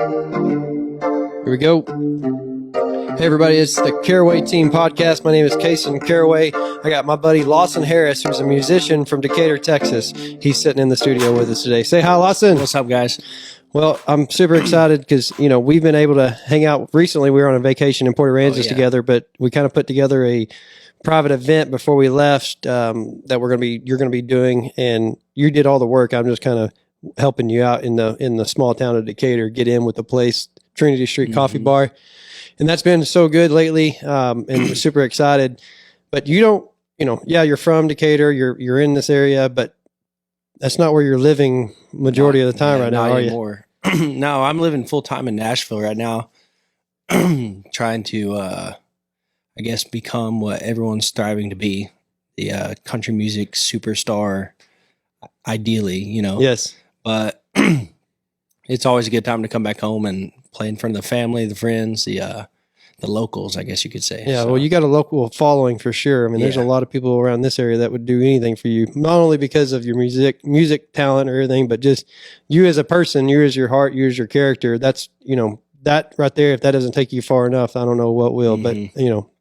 Here we go. Hey everybody, it's the Caraway Team Podcast. My name is Cason Caraway. I got my buddy Lawson Harris, who's a musician from Decatur, Texas. He's sitting in the studio with us today. Say hi, Lawson. What's up, guys? Well, I'm super excited because, we've been able to hang out. Recently, we were on a vacation in Port Aransas together, but we kind of put together a private event before we left that you're going to be doing, and you did all the work. I'm just kind of helping you out in the small town of Decatur, get in with the place, Trinity Street Coffee Bar. And that's been so good lately, and we're super excited. But you don't, you're from Decatur, you're in this area, but that's not where you're living majority of the time right now, are anymore. You? No, I'm living full time in Nashville right now, trying to, I guess, become what everyone's striving to be, the country music superstar, ideally, Yes. But it's always a good time to come back home and play in front of the family, the friends, the locals, I guess you could say. Yeah, well, you got a local following for sure. I mean, there's a lot of people around this area that would do anything for you, not only because of your music talent or everything, but just you as a person, you as your heart, you as your character. That's, that right there, if that doesn't take you far enough, I don't know what will. But,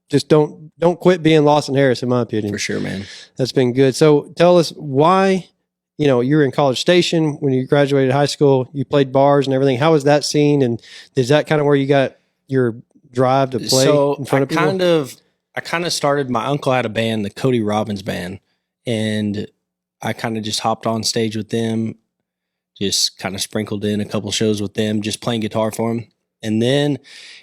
just don't quit being Lawson Harris, in my opinion. For sure, man. That's been good. So tell us why, you were in College Station when you graduated high school, you played bars and everything. How was that scene? And is that kind of where you got your drive to play in front of people? I kind of started, my uncle had a band, the Cody Robbins Band, and I kind of just hopped on stage with them, just kind of sprinkled in a couple shows with them, just playing guitar for them. And then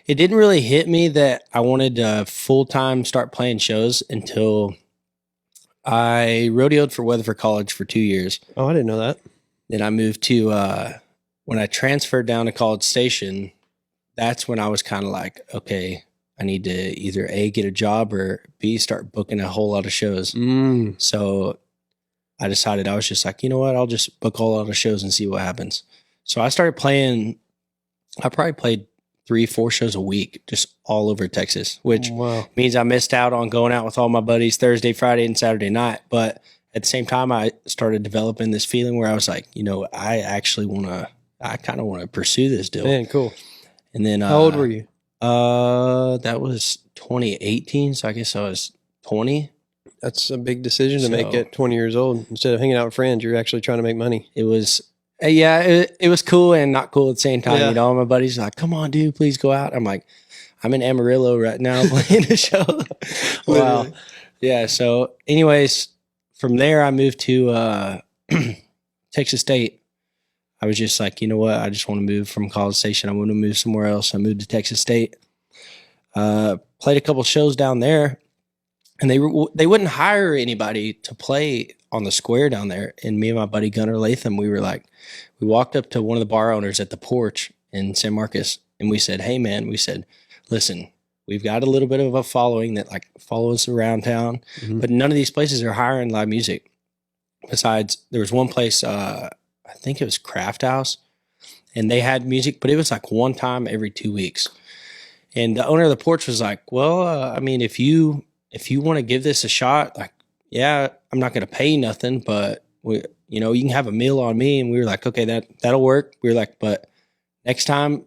it didn't really hit me that I wanted to full-time start playing shows until I rodeoed for Weatherford College for 2 years. Oh, I didn't know that. Then I moved to, when I transferred down to College Station, that's when I was kind of like, okay, I need to either A, get a job, or B, start booking a whole lot of shows. So I decided, I was just like, you know what, I'll just book a whole lot of shows and see what happens. So I started playing, I probably played 3-4 shows a week, just all over Texas, which means I missed out on going out with all my buddies Thursday, Friday, and Saturday night. But at the same time, I started developing this feeling where I was like, I kind of want to pursue this deal. Man, cool. And then, how old were you? That was 2018. So I guess I was 20. That's a big decision to make at 20 years old. Instead of hanging out with friends, you're actually trying to make money. It was, it was cool and not cool at the same time. Yeah. My buddies are like, come on, dude, please go out. I'm like, I'm in Amarillo right now playing a show. Wow. Yeah. So anyways, from there, I moved to Texas State. I was just like, you know what? I just want to move from College Station. I want to move somewhere else. I moved to Texas State. Played a couple shows down there, and they wouldn't hire anybody to play on the square down there. And me and my buddy Gunnar Latham, we walked up to one of the bar owners at the porch in San Marcos, and we said, hey man, listen, we've got a little bit of a following that like follows around town, but none of these places are hiring live music. Besides, there was one place, I think it was Craft House, and they had music, but it was like one time every 2 weeks. And the owner of the porch was like, well, I mean, if you want to give this a shot, like, yeah, I'm not going to pay you nothing, but you can have a meal on me. And we were like, okay, that'll work. We were like, but next time,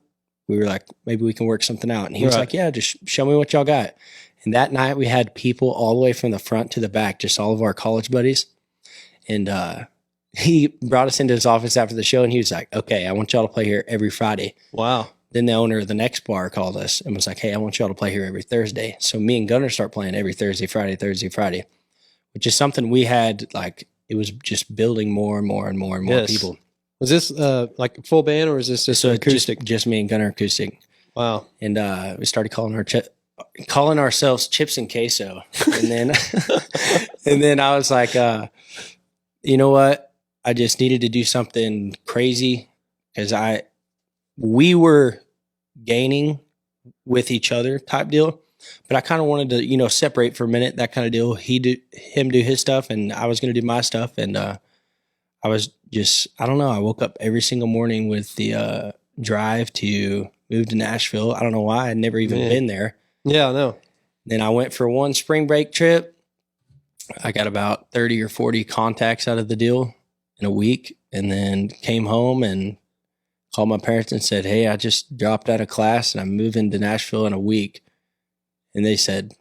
we were like, maybe we can work something out. And he was like, yeah, just show me what y'all got. And that night we had people all the way from the front to the back, just all of our college buddies. And he brought us into his office after the show, and he was like, okay, I want y'all to play here every Friday. Wow. Then the owner of the next bar called us and was like, hey, I want y'all to play here every Thursday. So me and Gunnar start playing every Thursday, Friday, which is something we had, like, it was just building more and more and more and more people. Was this like a full band, or is this just acoustic? Just me and Gunnar acoustic. Wow. And we started calling ourselves Chips and Queso. And then and then I was like, you know what? I just needed to do something crazy because we were gaining with each other type deal, but I kind of wanted to, separate for a minute, that kind of deal. Him do his stuff, and I was going to do my stuff. And I was just, I don't know. I woke up every single morning with the drive to move to Nashville. I don't know why. I'd never even been there. Yeah, I know. Then I went for one spring break trip. I got about 30 or 40 contacts out of the deal in a week, and then came home and called my parents and said, hey, I just dropped out of class and I'm moving to Nashville in a week. And they said,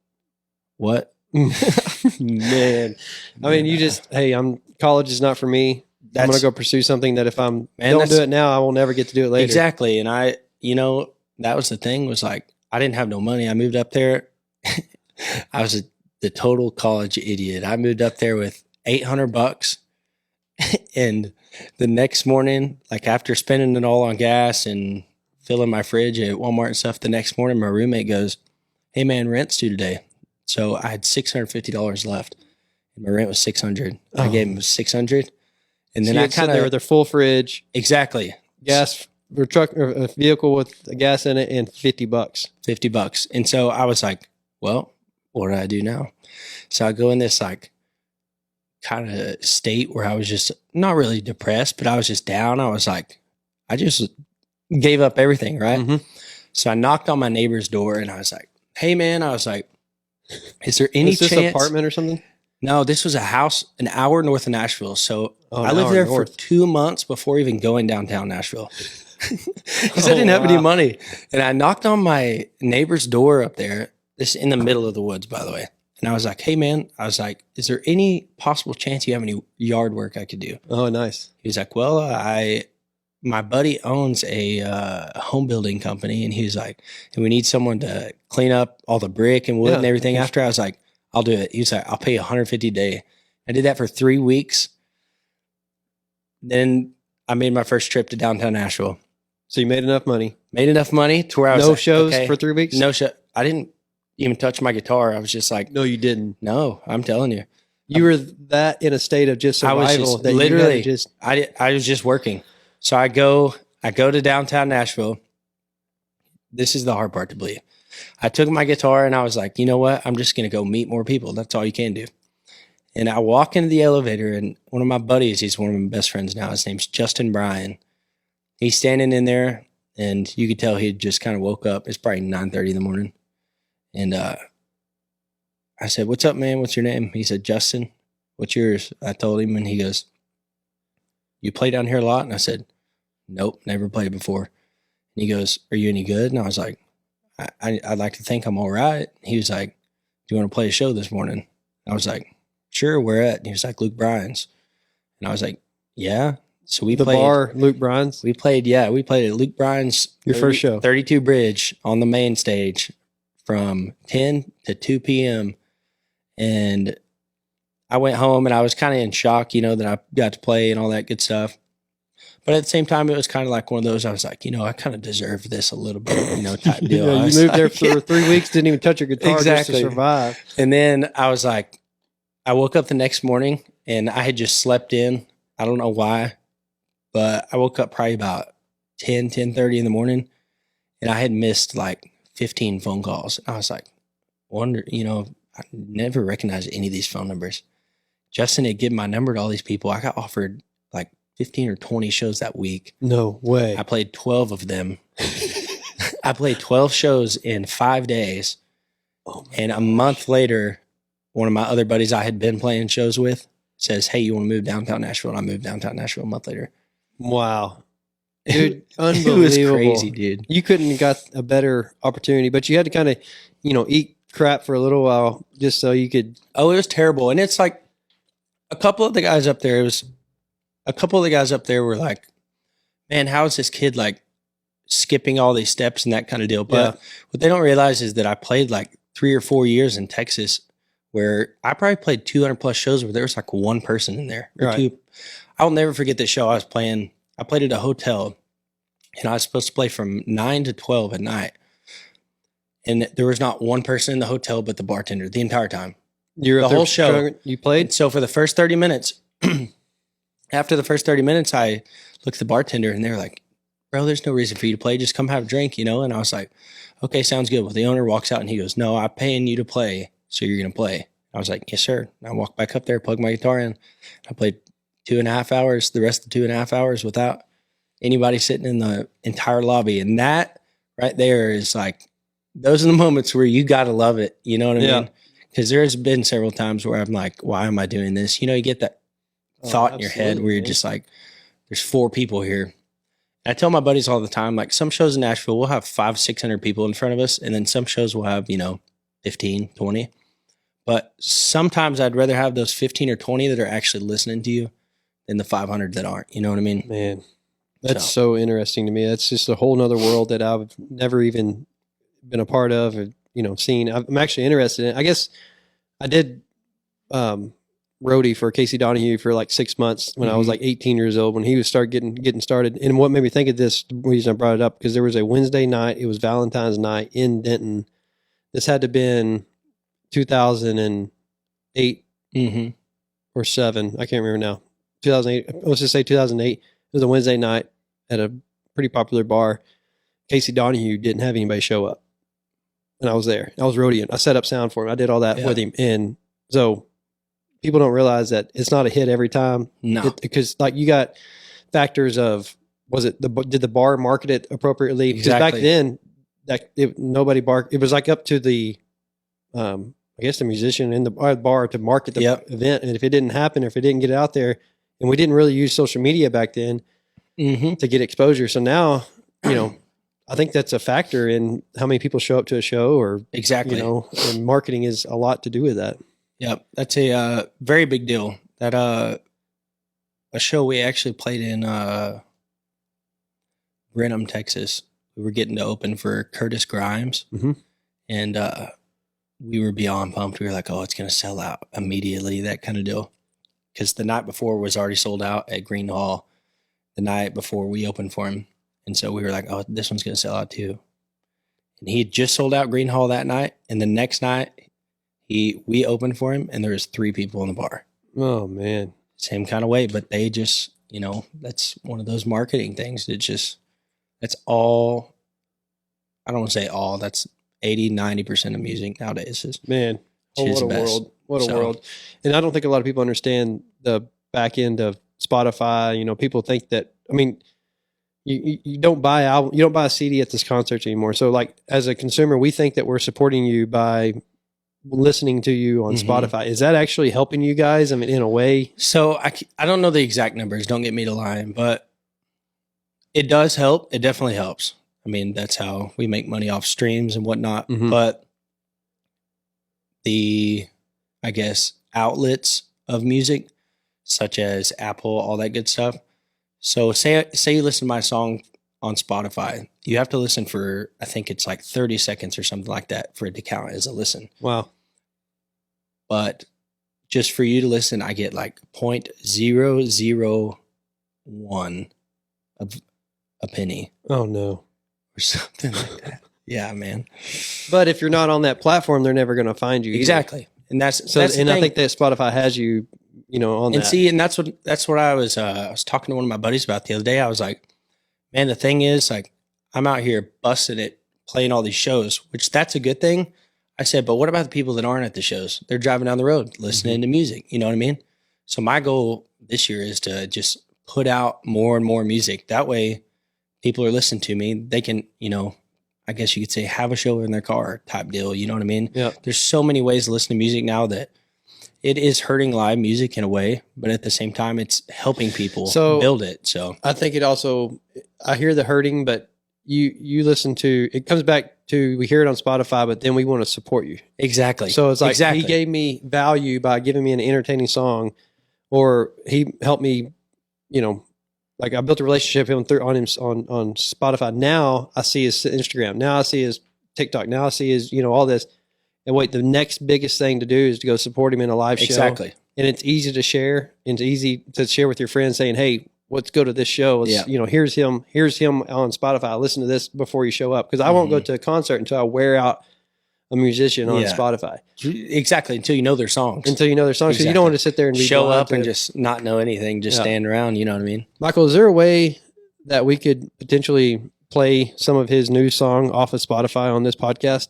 what? Man. I mean, you just, hey, college is not for me. I'm going to go pursue something that if don't do it now, I will never get to do it later. Exactly. And that was the thing, was like, I didn't have no money. I moved up there. I was the total college idiot. I moved up there with $800. And the next morning, like after spending it all on gas and filling my fridge at Walmart and stuff, the next morning, my roommate goes, hey man, rent's due today. So I had $650 left. And my rent was $600. I gave him $600. And then I kind of, with their full fridge. Exactly. Gas or truck or a vehicle with gas in it and $50. $50. And so I was like, well, what do I do now? So I go in this like kind of state where I was just not really depressed, but I was just down. I was like, I just gave up everything. Right. Mm-hmm. So I knocked on my neighbor's door and I was like, hey man, I was like, is there any chance? An apartment or something? No, this was a house an hour north of Nashville. So I lived there for 2 months before even going downtown Nashville because I didn't have any money. And I knocked on my neighbor's door up there. This is in the middle of the woods, by the way. And I was like, hey man, I was like, is there any possible chance you have any yard work I could do? Oh, nice. He was like, well, my buddy owns a home building company. And he was like, and we need someone to clean up all the brick and wood and everything after. I was like, I'll do it. He was like, I'll pay $150 a day. I did that for 3 weeks. Then I made my first trip to downtown Nashville. So you made enough money? Made enough money to where I was no shows for 3 weeks? No show. I didn't even touch my guitar. I was just like, no, you didn't. No, I'm telling you. You were that in a state of just survival. I was just, that literally just, I was just working. So I go to downtown Nashville. This is the hard part to believe. I took my guitar and I was like, you know what? I'm just going to go meet more people. That's all you can do. And I walk into the elevator and one of my buddies, he's one of my best friends now. His name's Justin Bryan. He's standing in there and you could tell he just kind of woke up. It's probably 9:30 in the morning. And I said, what's up, man? What's your name? He said, Justin. What's yours? I told him and he goes, you play down here a lot? And I said, nope, never played before. And he goes, are you any good? And I was like, I'd like to think I'm all right. He was like, do you want to play a show this morning? I was like, sure, where at? And he was like, Luke Bryan's. And I was like, yeah. So we played. The bar, Luke Bryan's? We played at Luke Bryan's. Your first show. 32 Bridge on the main stage from 10 to 2 p.m. And I went home and I was kind of in shock, that I got to play and all that good stuff. But at the same time, it was kind of like one of those, I was like, I kind of deserve this a little bit, type deal. You moved there for 3 weeks, didn't even touch your guitar just to survive. And then I was like, I woke up the next morning and I had just slept in. I don't know why, but I woke up probably about 10:30 in the morning and I had missed like 15 phone calls. I was like, I never recognized any of these phone numbers. Justin had given my number to all these people. I got offered like 15 or 20 shows that week. No way. I played 12 of them. I played 12 shows in 5 days. And a month later, one of my other buddies I had been playing shows with says, hey, you want to move downtown Nashville? And I moved downtown Nashville a month later. Wow. Dude, unbelievable. It was crazy, dude. You couldn't have got a better opportunity, but you had to kind of, eat crap for a little while just so you could. Oh, it was terrible. And it's like a couple of the guys up there were like, man, how is this kid like skipping all these steps and that kind of deal? But what they don't realize is that I played like 3 or 4 years in Texas where I probably played 200 plus shows where there was like one person in there or two. I'll never forget this show I was playing. I played at a hotel and I was supposed to play from 9 to 12 at night. And there was not one person in the hotel but the bartender the entire time. The whole show. You played? And so for the first 30 minutes, after the first 30 minutes, I looked at the bartender and they were like, bro, there's no reason for you to play. Just come have a drink, And I was like, okay, sounds good. Well, the owner walks out and he goes, no, I'm paying you to play. So you're going to play. I was like, yes, sir. And I walked back up there, plugged my guitar in. I played 2.5 hours, the rest of the 2.5 hours without anybody sitting in the entire lobby. And that right there is like, those are the moments where you got to love it. You know what I mean? Because there's been several times where I'm like, why am I doing this? You get that thought in your head where you're just like, there's 4 people here. I tell my buddies all the time, like some shows in Nashville, we'll have 500-600 people in front of us. And then some shows will have, 15, 20. But sometimes I'd rather have those 15 or 20 that are actually listening to you than the 500 that aren't. You know what I mean? Man, that's so interesting to me. That's just a whole nother world that I've never even been a part of or, seen. I'm actually interested in it. I guess I did roadie for Casey Donahue for like 6 months when I was like 18 years old, when he was getting started. And what made me think of this, the reason I brought it up, because there was a Wednesday night, it was Valentine's night in Denton. This had to have been 2008 or 7. I can't remember now. 2008. Let's just say 2008. It was a Wednesday night at a pretty popular bar. Casey Donahue didn't have anybody show up. And I was there. I was roadieing. I set up sound for him. I did all that with him. And so people don't realize that it's not a hit every time. No. Because like you got factors of, did the bar market it appropriately? Because back then, nobody barked. It was like up to the, I guess the musician in the bar to market the event. And if it didn't happen, or if it didn't get out there, and we didn't really use social media back then to get exposure. So now, I think that's a factor in how many people show up to a show, or and marketing is a lot to do with that. Yep. That's a very big deal. That a show we actually played in Brenham, Texas. We were getting to open for Curtis Grimes, and we were beyond pumped. We were like, oh, it's going to sell out immediately, that kind of deal. Because the night before was already sold out at Green Hall the night before we opened for him. And so we were like, oh, this one's going to sell out too. And he had just sold out Green Hall that night. And the next night, we opened for him, and there was 3 people in the bar. Oh, man. Same kind of way. But they just, that's one of those marketing things. That's all, I don't want to say all, that's 80-90% of music nowadays. Man, what a world. What a world. And I don't think a lot of people understand the back end of Spotify. People think that, you don't buy a CD at this concert anymore. So like as a consumer, we think that we're supporting you by listening to you on Spotify. Is that actually helping you guys? In a way? So I don't know the exact numbers. Don't get me to lying, but it does help. It definitely helps. That's how we make money off streams and whatnot. But the, I guess, outlets of music, such as Apple, all that good stuff. So say you listen to my song on Spotify, you have to listen for, I think it's like 30 seconds or something like that for it to count as a listen. Wow. But just for you to listen, I get like 0.001 of a penny. Oh no. Or something like that. Yeah, man. But if you're not on that platform, they're never going to find you. Exactly. Either. And that's I thing. think that Spotify has you, on and that. See, and that's what I was talking to one of my buddies about the other day. I was like, man, the thing is, like, I'm out here busting it, playing all these shows, which that's a good thing. I said, but what about the people that aren't at the shows? They're driving down the road, listening to music. You know what I mean? So my goal this year is to just put out more and more music. That way people are listening to me. They can, I guess you could say, have a show in their car type deal. You know what I mean? Yeah. There's so many ways to listen to music now that it is hurting live music in a way, but at the same time, it's helping people build it. So I think it also, I hear the hurting, but you listen to, it comes back to, we hear it on Spotify, but then we want to support you. Exactly. So it's like, he gave me value by giving me an entertaining song, or he helped me, like I built a relationship on him on Spotify. Now I see his Instagram. Now I see his TikTok. Now I see his, all this. And wait, the next biggest thing to do is to go support him in a live show. Exactly. And it's easy to share. And it's easy to share with your friends saying, hey, let's go to this show. Here's him on Spotify. Listen to this before you show up. Because I won't go to a concert until I wear out a musician on Spotify. Exactly. Until you know their songs. Because you don't want to sit there and show up and just not know anything, just stand around. You know what I mean? Michael, is there a way that we could potentially play some of his new song off of Spotify on this podcast?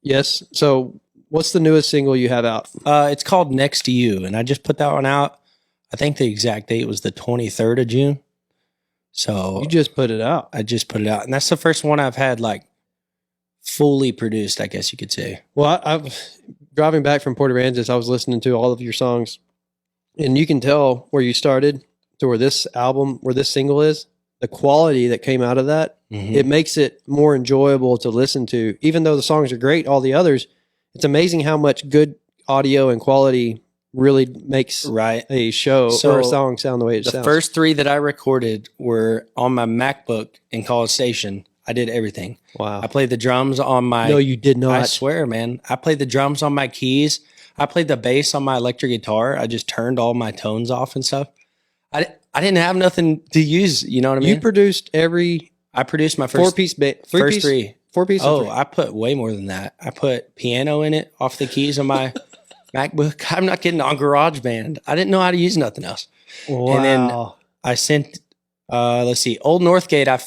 Yes. So what's the newest single you have out? It's called Next to You. And I just put that one out. I think the exact date was the 23rd of June. So you just put it out. I just put it out. And that's the first one I've had like fully produced, I guess you could say. Well, I've driving back from Port Aransas, I was listening to all of your songs, and you can tell where you started to where this single is, the quality that came out of that, it makes it more enjoyable to listen to. Even though the songs are great, all the others, it's amazing how much good audio and quality really makes a show or a song sound the way it sounds. The first 3 that I recorded were on my MacBook in College Station. I did everything. Wow. I played the drums on my... No, you did not. I swear, man. I played the drums on my keys. I played the bass on my electric guitar. I just turned all my tones off and stuff. I didn't have nothing to use. You know what I mean? You produced I produced my first... 4-piece... First 3. 4-piece? Oh, I put way more than that. I put piano in it off the keys on my... MacBook. I'm not kidding. On GarageBand. I didn't know how to use nothing else. Wow. And then I sent, let's see, Old Northgate. I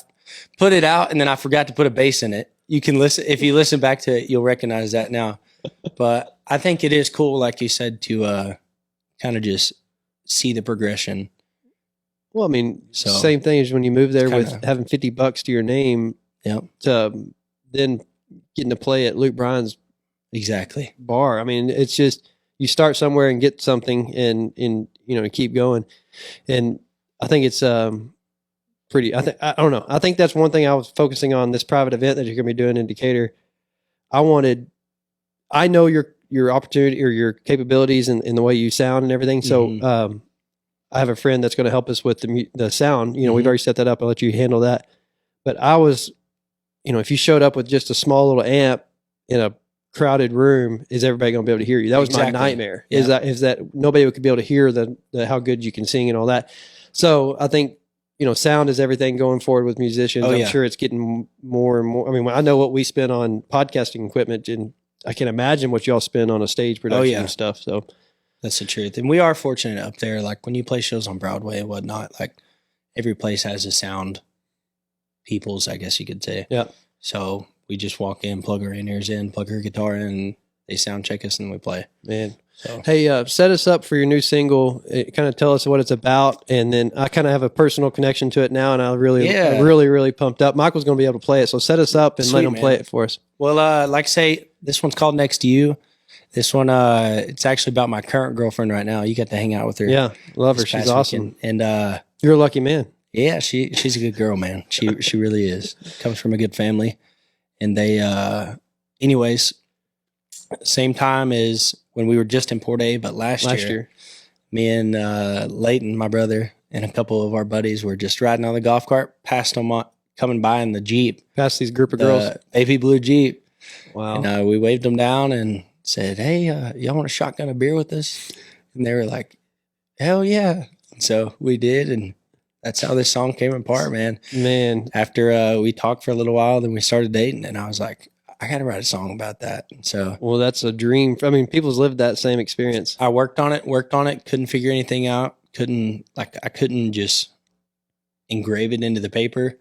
put it out and then I forgot to put a bass in it. You can listen. If you listen back to it, you'll recognize that now. But I think it is cool, like you said, to kind of just see the progression. Well, I mean, same thing as when you move there with having $50 to your name. Yep. To then getting to play at Luke Bryan's bar. I mean, it's just, you start somewhere and get something and keep going. And I think it's pretty, I don't know. I think that's one thing I was focusing on this private event that you're going to be doing in Decatur. I know your opportunity or your capabilities and the way you sound and everything. So I have a friend that's going to help us with the sound. We've already set that up. I'll let you handle that. But I was, if you showed up with just a small little amp in a crowded room, is everybody going to be able to hear you? That was my nightmare. Yeah. Is that nobody could be able to hear the how good you can sing and all that. So I think sound is everything going forward with musicians. I'm sure it's getting more and more. I mean, I know what we spend on podcasting equipment, and I can imagine what y'all spend on a stage production and stuff. So that's the truth. And we are fortunate up there. Like when you play shows on Broadway and whatnot, like every place has a sound people's, I guess you could say. Yeah. So we just walk in, plug our in-ears in, plug our guitar in, and they sound check us, and we play. Man. So. Hey, set us up for your new single. Kind of tell us what it's about, and then I kind of have a personal connection to it now, and I'm really pumped up. Michael's going to be able to play it, so set us up and let him play it for us. Well, like I say, this one's called Next to You. This one, it's actually about my current girlfriend right now. You got to hang out with her. Yeah, love her. She's awesome. Weekend. And you're a lucky man. Yeah, she's a good girl, man. She really is. Comes from a good family. And they, anyways, same time as when we were just in Port A, but last year, me and Leighton, my brother, and a couple of our buddies were just riding on the golf cart, passed them coming by in the Jeep. Past these group of girls. Baby blue Jeep. Wow. And we waved them down and said, hey, y'all want to shotgun a beer with us? And they were like, hell yeah. So we did, and that's how this song came apart, man. After we talked for a little while, then we started dating, and I was like, I got to write a song about that. So, well, that's a dream. I mean, people's lived that same experience. I worked on it, couldn't figure anything out. I couldn't just engrave it into the paper.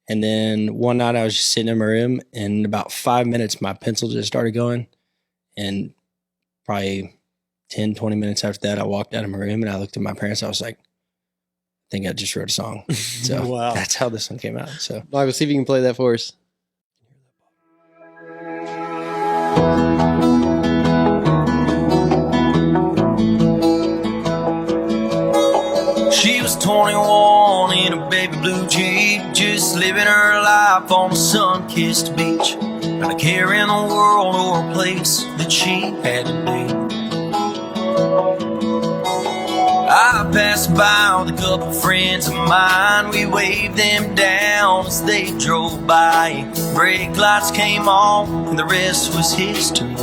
And then one night I was just sitting in my room, and in about 5 minutes, my pencil just started going. And probably 10, 20 minutes after that, I walked out of my room and I looked at my parents. I was like, I think I just wrote a song. So wow. That's how this one came out. So Michael, see if you can play that for us. She was 21 in a baby blue Jeep, just living her life on a sun-kissed beach, not a care in the world or a place that she had to be. I passed by with a couple friends of mine. We waved them down as they drove by. Brake lights came on and the rest was history.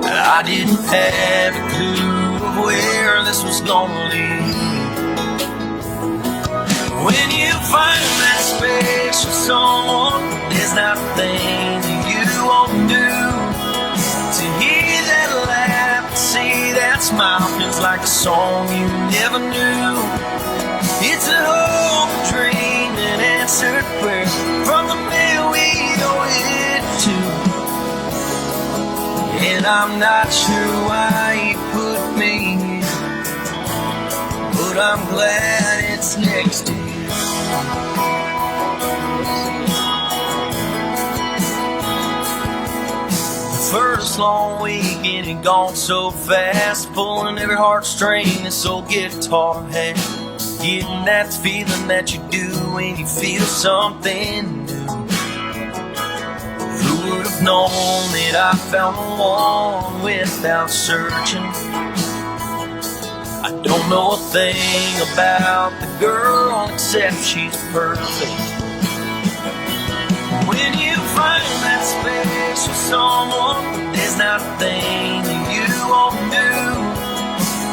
I didn't have a clue of where this was gonna lead. When you find that special someone, there's not a thing that you won't do. To hear that laugh, to see that smile, feels like a song you never knew. It's a hope, a dream, an answered prayer from the man we owe it to. And I'm not sure why you put me here, but I'm glad it's next to you. The first this long weekend had gone so fast, pulling every heartstring this old guitar had. Getting that feeling that you do when you feel something new. Who would have known that I found the one without searching? I don't know a thing about the girl except she's perfect. When you find that special someone, there's not a thing that you won't do.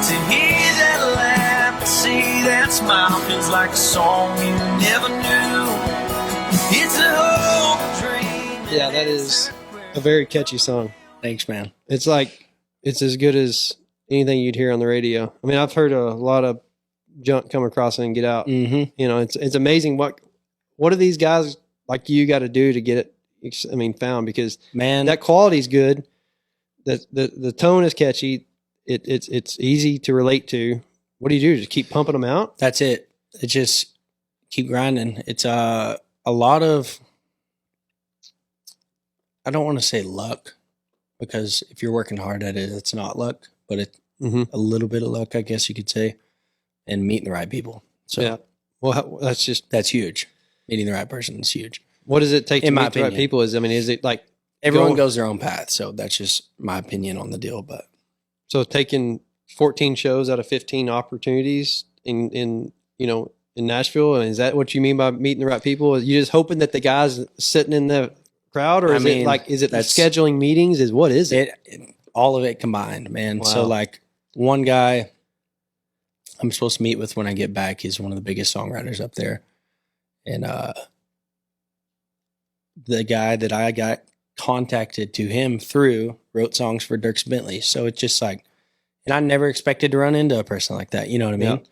To hear that laugh, to see that smile, feels like a song you never knew. It's a whole dream. Yeah, that is a very catchy song. Thanks, man. It's like, it's as good as anything you'd hear on the radio. I mean, I've heard a lot of junk come across and get out. Mm-hmm. You know, it's amazing what do these guys like you got to do to get it, I mean, found, because Man, that quality's good. The tone is catchy. It's easy to relate to. What do you do? Just keep pumping them out? that's it. It just keep grinding. It's a lot of, I don't want to say luck, because if you're working hard at it, it's not luck, but it's a little bit of luck, I guess you could say, and meeting the right people. So Yeah. Well, that's huge. Meeting the right person is huge. what does it take to In my meet the right opinion. people? Is it like, Everyone Go- goes their own path, so that's just my opinion on the deal. But so taking 14 shows out of 15 opportunities in Nashville? And is that what you mean by meeting the right people? Are you just hoping that the guys sitting in the crowd, or is it that's- scheduling meetings? What is it? all of it combined, man. Wow. So like one guy I'm supposed to meet with when I get back, he's one of the biggest songwriters up there. And the guy that I got contacted to him through wrote songs for Dierks Bentley. So it's just like, and I never expected to run into a person like that. You know what I mean? Yeah.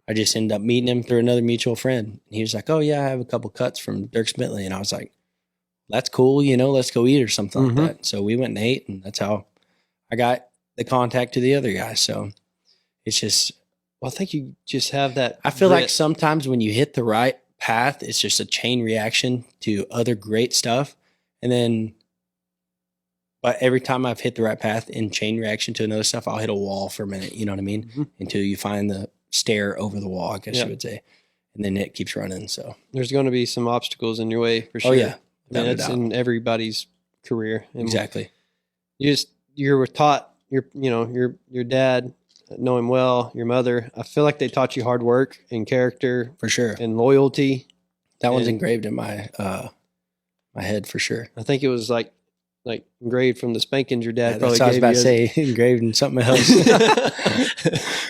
I just ended up meeting him through another mutual friend. And he was like, oh yeah, I have a couple cuts from Dierks Bentley. And I was like, that's cool. Let's go eat or something like that. So we went and ate, and that's how I got the contact to the other guy. So it's just, Well, I think you just have that. I feel like grit. sometimes when you hit the right path, it's just a chain reaction to other great stuff. And then, but every time I've hit the right path in chain reaction to another stuff, I'll hit a wall for a minute. You know what I mean? Until you find the stair over the wall, I guess Yeah. you would say. And then it keeps running. So, There's going to be some obstacles in your way for sure. oh yeah. I mean, Without a that's doubt. in everybody's career. And Exactly. you were taught your dad, know him well, your mother. I feel like they taught you hard work and character For sure. and loyalty. That one's and- engraved in my my head for sure. I think it was like engraved from the spankings your dad That's probably what I was gave about you. to say, engraved in something else.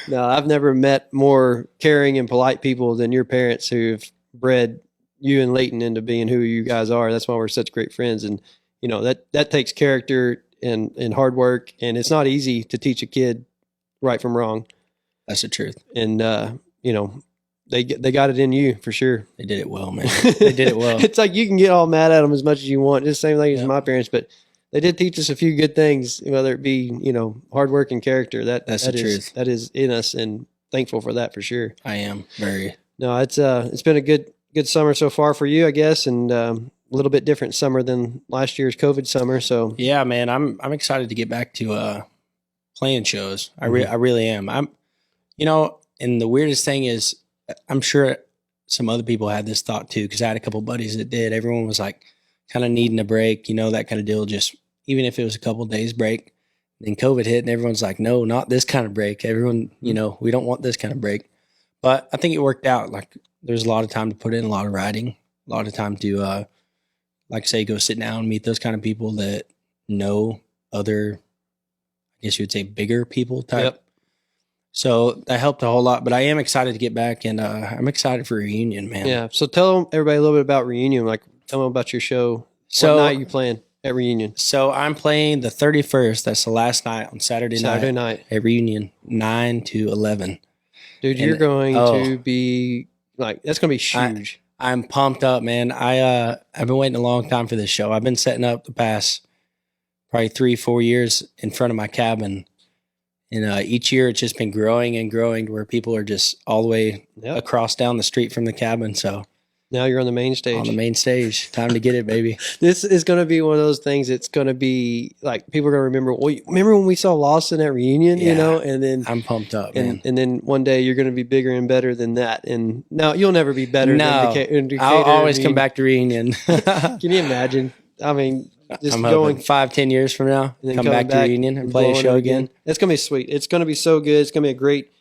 No, I've never met more caring and polite people than your parents, who have bred you and Leighton into being who you guys are. That's why we're such great friends. And that takes character and hard work, and it's not easy to teach a kid right from wrong. That's the truth. And they got it in you for sure. They did it well, man. They did it well. It's like you can get all mad at them as much as you want. Just the same thing as Yeah. my parents, but they did teach us a few good things, whether it be hard work and character. That's the truth. That is in us, and thankful for that for sure. I am very. No, it's been a good summer so far for you, I guess, and a little bit different summer than last year's COVID summer. So Yeah, man, I'm excited to get back to playing shows. I really am. And the weirdest thing is, I'm sure some other people had this thought too, because I had a couple buddies that did. Everyone was like kind of needing a break, that kind of deal. Just even if it was a couple of days break, then COVID hit, and everyone's like, no, not this kind of break. Everyone, we don't want this kind of break. But I think it worked out. Like there's a lot of time to put in, a lot of writing, a lot of time to, like say, go sit down and meet those kind of people that know other, I guess you would say, bigger people type. Yep. So that helped a whole lot. But I am excited to get back, and I'm excited for Reunion, man. yeah. So tell everybody a little bit about Reunion. Like, tell them about your show. So what night you playing at Reunion? So I'm playing the 31st. That's the last night on Saturday night at Reunion, 9 to 11. Dude, you're And- going oh. to be like, that's going to be huge. I'm pumped up, man. I've been waiting a long time for this show. I've been setting up the past probably 3-4 years in front of my cabin. And each year it's just been growing and growing to where people are just all the way Yep. across down the street from the cabin. So Now you're on the main stage. On the main stage. Time to get it, baby. This is going to be one of those things. It's going to be like people are going to remember. Well, remember when we saw Lawson at Reunion, Yeah. And then I'm pumped up, man. and then one day you're going to be bigger and better than that. And now you'll never be better. No, than Decatur I'll always and come back to Reunion. Can you imagine? I mean, just I'm going hoping 5-10 years from now, and then come coming back to Reunion and play a blowing show it again. It's going to be sweet. It's going to be so good. It's going to be a great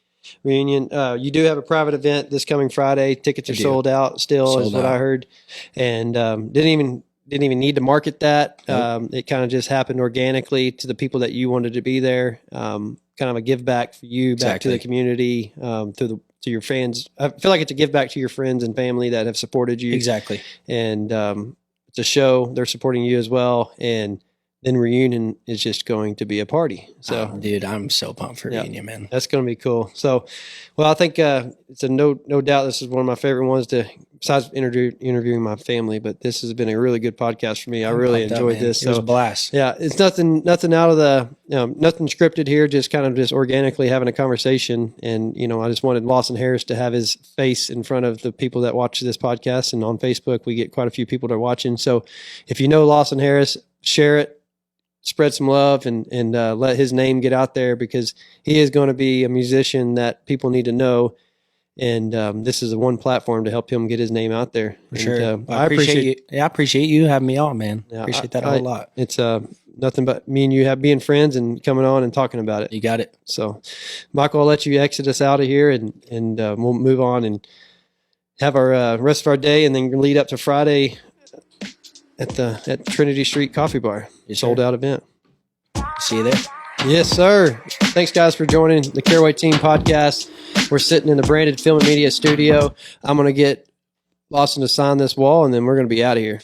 reunion. You do have a private event this coming Friday. Tickets are sold out still, Sold is what out. I heard, and didn't even need to market that. Nope. It kind of just happened organically to the people that you wanted to be there. Kind of a give back for you back to the community, to your fans. I feel like it's a give back to your friends and family that have supported you. Exactly. And it's a show. They're supporting you as well, and then Reunion is just going to be a party. So, Dude, I'm so pumped for Reunion, man. that's going to be cool. So, well, I think it's a no doubt this is one of my favorite ones to, besides interviewing my family, but this has been a really good podcast for me. I really enjoyed this. It was a blast. Yeah, it's nothing out of the, nothing scripted here, just kind of just organically having a conversation. And, I just wanted Lawson Harris to have his face in front of the people that watch this podcast. And on Facebook, we get quite a few people that are watching. So if you know Lawson Harris, share it. Spread some love and let his name get out there, because he is going to be a musician that people need to know. And this is the one platform to help him get his name out there. For sure. I appreciate you. Yeah, I appreciate you having me on, man. Yeah, Appreciate that a whole lot. It's nothing but me and you being friends and coming on and talking about it. You got it. So, Michael, I'll let you exit us out of here, and we'll move on and have our rest of our day, and then lead up to Friday at Trinity Street Coffee Bar. Yes, Sold sir. out event. See you there. Yes, sir. Thanks, guys, for joining the Caraway Team podcast. We're sitting in the Branded Film and Media studio. I'm going to get Lawson to sign this wall, and then we're going to be out of here.